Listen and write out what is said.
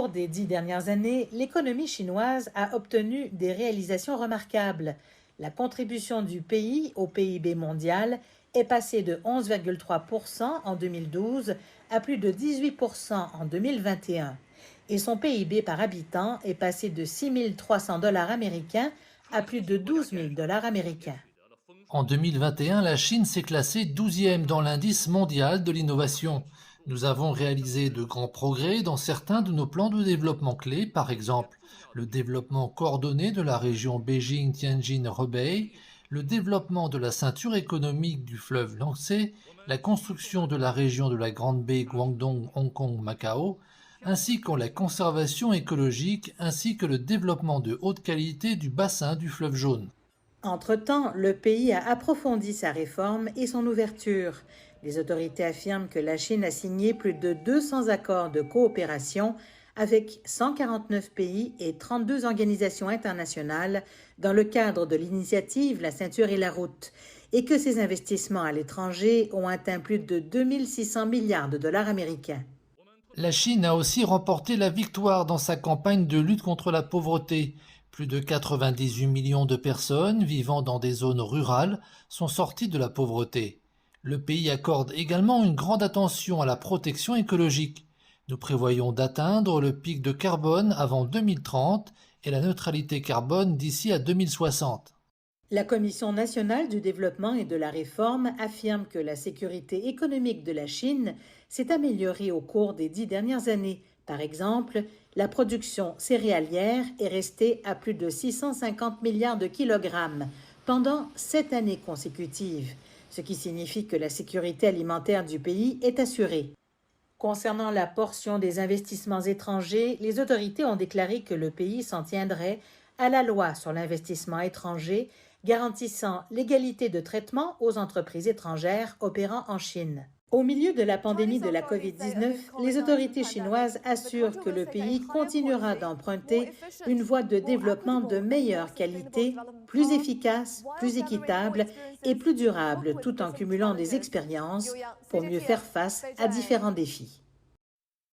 cours des 10 dernières années, l'économie chinoise a obtenu des réalisations remarquables. La contribution du pays au PIB mondial est passée de 11,3% en 2012 à plus de 18% en 2021. Et son PIB par habitant est passé de 6 300 dollars américains à plus de 12 000 dollars américains. En 2021, la Chine s'est classée 12e dans l'indice mondial de l'innovation. Nous avons réalisé de grands progrès dans certains de nos plans de développement clés, par exemple le développement coordonné de la région Beijing-Tianjin-Hebei, le développement de la ceinture économique du fleuve Yangtze, la construction de la région de la Grande Baie Guangdong-Hong Kong-Macao, ainsi que la conservation écologique ainsi que le développement de haute qualité du bassin du fleuve Jaune. Entre-temps, le pays a approfondi sa réforme et son ouverture. Les autorités affirment que la Chine a signé plus de 200 accords de coopération avec 149 pays et 32 organisations internationales dans le cadre de l'initiative La ceinture et la route, et que ses investissements à l'étranger ont atteint plus de 2600 milliards de dollars américains. La Chine a aussi remporté la victoire dans sa campagne de lutte contre la pauvreté. Plus de 98 millions de personnes vivant dans des zones rurales sont sorties de la pauvreté. Le pays accorde également une grande attention à la protection écologique. Nous prévoyons d'atteindre le pic de carbone avant 2030 et la neutralité carbone d'ici à 2060. La Commission nationale du développement et de la réforme affirme que la sécurité économique de la Chine s'est améliorée au cours des 10 dernières années. Par exemple, la production céréalière est restée à plus de 650 milliards de kilogrammes pendant 7 années consécutives, ce qui signifie que la sécurité alimentaire du pays est assurée. Concernant la portion des investissements étrangers, les autorités ont déclaré que le pays s'en tiendrait à la loi sur l'investissement étranger, garantissant l'égalité de traitement aux entreprises étrangères opérant en Chine. Au milieu de la pandémie de la COVID-19, les autorités chinoises assurent que le pays continuera d'emprunter une voie de développement de meilleure qualité, plus efficace, plus équitable et plus durable, tout en cumulant des expériences pour mieux faire face à différents défis.